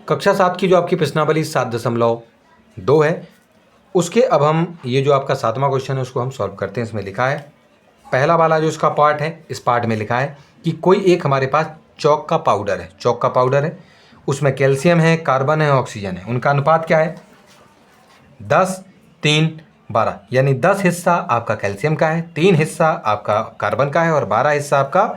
कक्षा 7 की जो आपकी प्रश्नावली 7.2 है, उसके अब हम ये जो आपका 7वां क्वेश्चन है उसको हम सॉल्व करते हैं। इसमें लिखा है, पहला वाला जो इसका पार्ट है, इस पार्ट में लिखा है कि कोई एक हमारे पास चौक का पाउडर है, चौक का पाउडर है, उसमें कैल्शियम है, कार्बन है, ऑक्सीजन है। उनका अनुपात क्या है? 10, 3, 12, यानी 10 हिस्सा आपका कैल्शियम का है, 3 हिस्सा आपका कार्बन का है और 12 हिस्सा आपका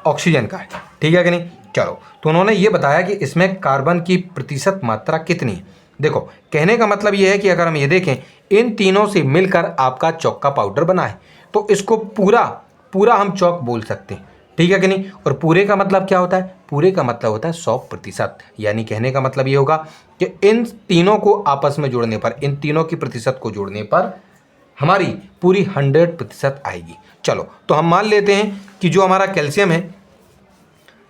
ऑक्सीजन का है। ठीक है कि नहीं? चलो, तो उन्होंने ये बताया कि इसमें कार्बन की प्रतिशत मात्रा कितनी है। देखो, कहने का मतलब ये है कि अगर हम ये देखें, इन तीनों से मिलकर आपका चौक का पाउडर बना है, तो इसको पूरा पूरा हम चौक बोल सकते हैं। ठीक है कि नहीं? और पूरे का मतलब क्या होता है? पूरे का मतलब होता है 100%। यानी कहने का मतलब ये होगा कि इन तीनों को आपस में जोड़ने पर, इन तीनों की प्रतिशत को जोड़ने पर हमारी पूरी 100% आएगी। चलो, तो हम मान लेते हैं कि जो हमारा कैल्शियम है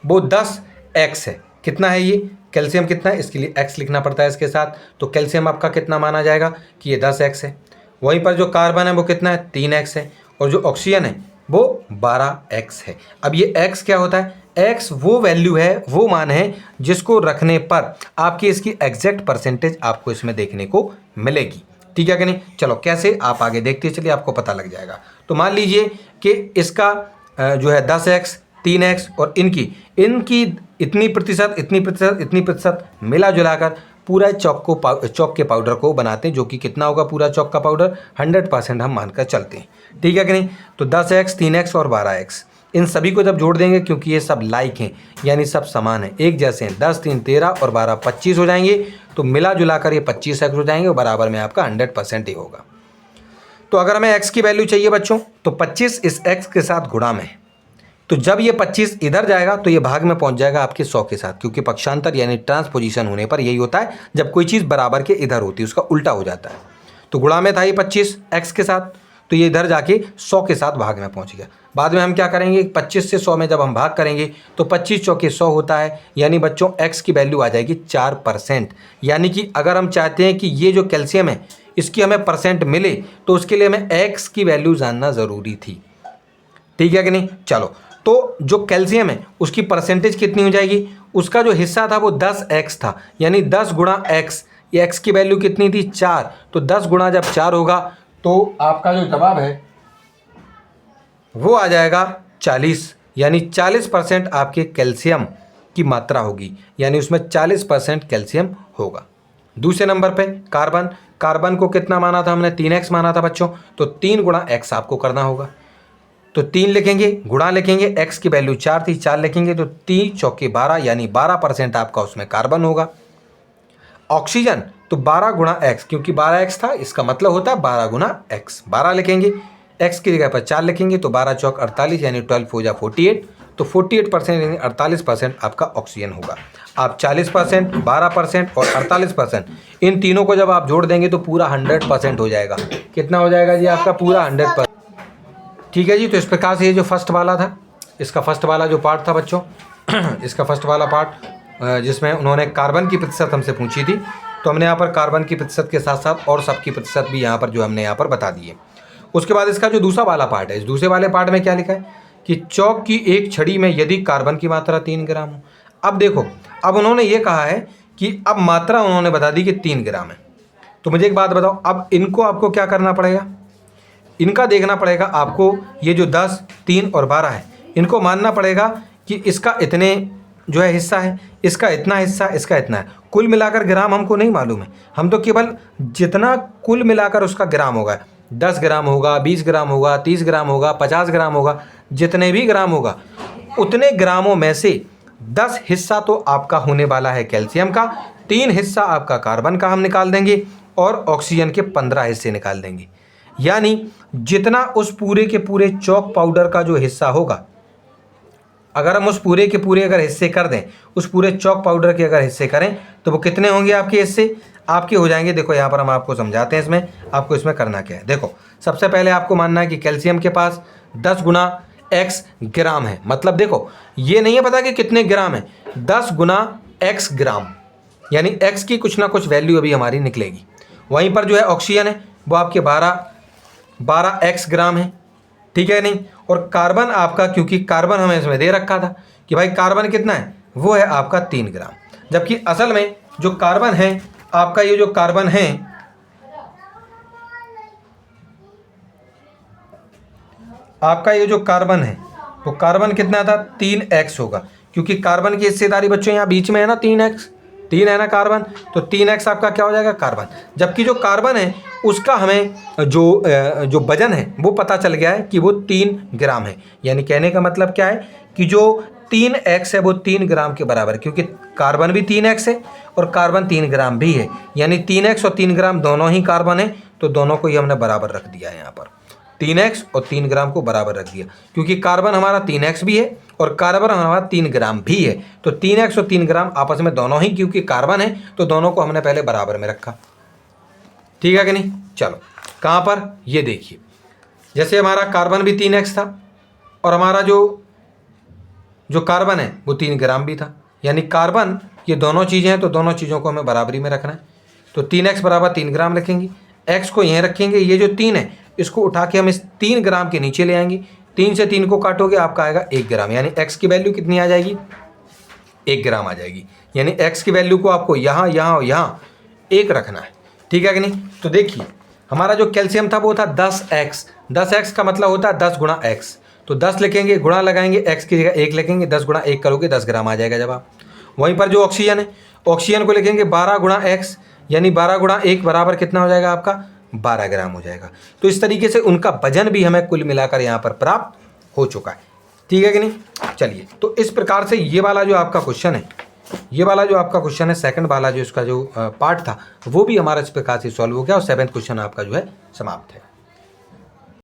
वो 10x है। कितना है ये कैल्शियम? कितना है? इसके लिए x लिखना पड़ता है इसके साथ। तो कैल्शियम आपका कितना माना जाएगा कि ये 10x है। वहीं पर जो कार्बन है वो कितना है? 3x है। और जो ऑक्सीजन है वो 12x है। अब ये x क्या होता है? x वो वैल्यू है, वो मान है जिसको रखने पर आपकी इसकी एग्जैक्ट परसेंटेज आपको इसमें देखने को मिलेगी। ठीक है कि नहीं? चलो, कैसे आप आगे देखते चलिए, आपको पता लग जाएगा। तो मान लीजिए कि इसका जो है 10x, 3x और इनकी इतनी प्रतिशत, इतनी प्रतिशत, इतनी प्रतिशत मिला जुलाकर पूरा चौक के पाउडर को बनाते हैं, जो कि कितना होगा पूरा चौक का पाउडर? 100% हम मानकर चलते हैं। ठीक है कि नहीं? तो 10x, 3x और 12x, इन सभी को जब जोड़ देंगे, क्योंकि ये सब लाइक हैं, यानी सब समान हैं, एक जैसे हैं, 10, 3, 13 और 12, 25 हो जाएंगे। तो मिला जुलाकर ये 25x हो जाएंगे और बराबर में आपका 100% ही होगा। तो अगर हमें x की वैल्यू चाहिए बच्चों, तो 25 इस x के साथ गुणा में, तो जब ये 25 इधर जाएगा तो ये भाग में पहुंच जाएगा आपके 100 के साथ, क्योंकि पक्षांतर यानी ट्रांसपोजिशन होने पर यही होता है, जब कोई चीज़ बराबर के इधर होती है उसका उल्टा हो जाता है। तो गुणा में था ये 25 x के साथ, तो ये इधर जाके 100 के साथ भाग में पहुंच गया। बाद में हम क्या करेंगे? 25 से 100 में जब हम भाग करेंगे तो 25 चौके 100 होता है, यानी बच्चों x की वैल्यू आ जाएगी 4%। यानी कि अगर हम चाहते हैं कि ये जो कैल्शियम है इसकी हमें परसेंट मिले, तो उसके लिए हमें x की वैल्यू जानना ज़रूरी थी। ठीक है कि नहीं? चलो, तो जो कैल्शियम है उसकी परसेंटेज कितनी हो जाएगी? उसका जो हिस्सा था वो 10x था, यानी 10 गुणा x। ये x की वैल्यू कितनी थी? 4। तो 10 गुणा जब 4 होगा तो आपका जो जवाब है वो आ जाएगा 40, यानी 40% आपके कैल्शियम की मात्रा होगी, यानी उसमें 40% कैल्शियम होगा। दूसरे नंबर पे कार्बन, कार्बन को कितना माना था हमने? 3x माना था बच्चों। तो 3 गुणा x आपको करना होगा। तो 3 लिखेंगे, गुणा लिखेंगे, x की वैल्यू 4 थी, 4 लिखेंगे, तो 3 चौके 12, यानी 12% आपका उसमें कार्बन होगा। ऑक्सीजन, तो 12 गुणा x, क्योंकि 12x था, इसका मतलब होता है 12 गुणा x। 12 लिखेंगे, x की जगह पर 4 लिखेंगे, तो 12 चौक 48, यानी 12 हो जा 48। तो 48% यानी 48% आपका ऑक्सीजन होगा। आप 40%, 12% और 48%, इन तीनों को जब आप जोड़ देंगे तो पूरा 100% हो जाएगा। कितना हो जाएगा जी? आपका पूरा 100%। ठीक है जी। तो इस प्रकार से ये जो फर्स्ट वाला था, इसका फर्स्ट वाला जो पार्ट था बच्चों इसका फर्स्ट वाला पार्ट जिसमें उन्होंने कार्बन की प्रतिशत हमसे पूछी थी, तो हमने यहाँ पर कार्बन की प्रतिशत के साथ साथ और सबकी प्रतिशत भी यहाँ पर जो हमने यहाँ पर बता दी है। उसके बाद इसका जो दूसरा वाला पार्ट है, इस दूसरे वाले पार्ट में क्या लिखा है कि चौक की एक छड़ी में यदि कार्बन की मात्रा 3 ग्राम हो। अब देखो, अब उन्होंने ये कहा है कि अब मात्रा उन्होंने बता दी कि 3 ग्राम है। तो मुझे एक बात बताओ, अब इनको आपको क्या करना पड़ेगा? इनका देखना पड़ेगा आपको, ये जो 10, 3 और 12 है, इनको मानना पड़ेगा कि इसका इतने जो है हिस्सा है, इसका इतना हिस्सा, इसका इतना है। कुल मिलाकर ग्राम हमको नहीं मालूम है, हम तो केवल जितना कुल मिलाकर उसका ग्राम होगा, 10 ग्राम होगा, 20 ग्राम होगा, 30 ग्राम होगा, 50 ग्राम होगा, जितने भी ग्राम होगा उतने ग्रामों में से 10 हिस्सा तो आपका होने वाला है कैल्शियम का, 3 हिस्सा आपका कार्बन का हम निकाल देंगे और ऑक्सीजन के 15 हिस्से निकाल देंगे। यानी जितना उस पूरे के पूरे चौक पाउडर का जो हिस्सा होगा, अगर हम उस पूरे के पूरे अगर हिस्से कर दें, उस पूरे चौक पाउडर के अगर हिस्से करें, तो वो कितने होंगे आपके हिस्से? आपके हो जाएंगे, देखो यहाँ पर हम आपको समझाते हैं, इसमें आपको इसमें करना क्या है। देखो, सबसे पहले आपको मानना है कि कैल्शियम के पास 10 गुना x ग्राम है। मतलब देखो, ये नहीं है पता कि कितने ग्राम है, 10 गुना x ग्राम, यानी x की कुछ ना कुछ वैल्यू अभी हमारी निकलेगी। वहीं पर जो है ऑक्सीजन है वो आपके 12x ग्राम है। ठीक है नहीं? और कार्बन आपका, क्योंकि कार्बन हमें इसमें दे रखा था कि भाई कार्बन कितना है, वो है आपका 3 ग्राम, जबकि असल में जो कार्बन है आपका, ये जो कार्बन है आपका, ये जो कार्बन है वो कार्बन कितना था 3x होगा, क्योंकि कार्बन की हिस्सेदारी बच्चों यहाँ बीच में है ना 3x, 3 है ना कार्बन, तो 3x आपका क्या हो जाएगा कार्बन। जबकि जो कार्बन है उसका हमें जो वजन है वो पता चल गया है कि वो 3 ग्राम है। यानी कहने का मतलब क्या है कि जो 3x है वो 3 ग्राम के बराबर है, क्योंकि कार्बन भी 3x है और कार्बन 3 ग्राम भी है, यानी 3x और 3 ग्राम दोनों ही कार्बन है, तो दोनों को ही हमने बराबर रख दिया है यहाँ पर, 3x और 3 ग्राम को बराबर रख दिया, क्योंकि कार्बन हमारा 3x भी है और कार्बन हमारा 3 ग्राम भी है, तो 3x और 3 ग्राम आपस में दोनों ही क्योंकि कार्बन है तो दोनों को हमने पहले बराबर में रखा। ठीक है कि नहीं। चलो कहाँ पर, ये देखिए, जैसे हमारा कार्बन भी 3x था और हमारा जो कार्बन है वो 3 ग्राम भी था, यानी कार्बन ये दोनों चीज़ें हैं तो दोनों चीज़ों को हमें बराबरी में रखना है। तो 3x बराबर 3 ग्राम रखेंगे, x को यहीं रखेंगे, ये जो 3 है इसको उठा के हम इस 3 ग्राम के नीचे ले आएंगे, 3 से 3 को काटोगे आपका आएगा 1 ग्राम, यानी x की वैल्यू कितनी आ जाएगी 1 ग्राम आ जाएगी, यानी x की वैल्यू को आपको यहाँ यहाँ और यहाँ 1 रखना है। ठीक है कि नहीं। तो देखिए हमारा जो कैल्शियम था वो था 10x, 10x का मतलब होता है 10 गुणा x, तो 10 लिखेंगे, गुणा लगाएंगे, x की जगह 1 लिखेंगे, 10 गुणा 1 करोगे 10 ग्राम आ जाएगा जवाब। वहीं पर जो ऑक्सीजन है, ऑक्सीजन को लिखेंगे 12 गुणा x, यानी 12 गुणा 1 बराबर कितना हो जाएगा आपका 12 ग्राम हो जाएगा। तो इस तरीके से उनका वजन भी हमें कुल मिलाकर यहाँ पर प्राप्त हो चुका है। ठीक है कि नहीं। चलिए, तो इस प्रकार से ये वाला जो आपका क्वेश्चन है, ये वाला जो आपका क्वेश्चन है सेकंड वाला जो इसका जो पार्ट था वो भी हमारा इस प्रकार से सॉल्व हो गया और 7th क्वेश्चन आपका जो है समाप्त है।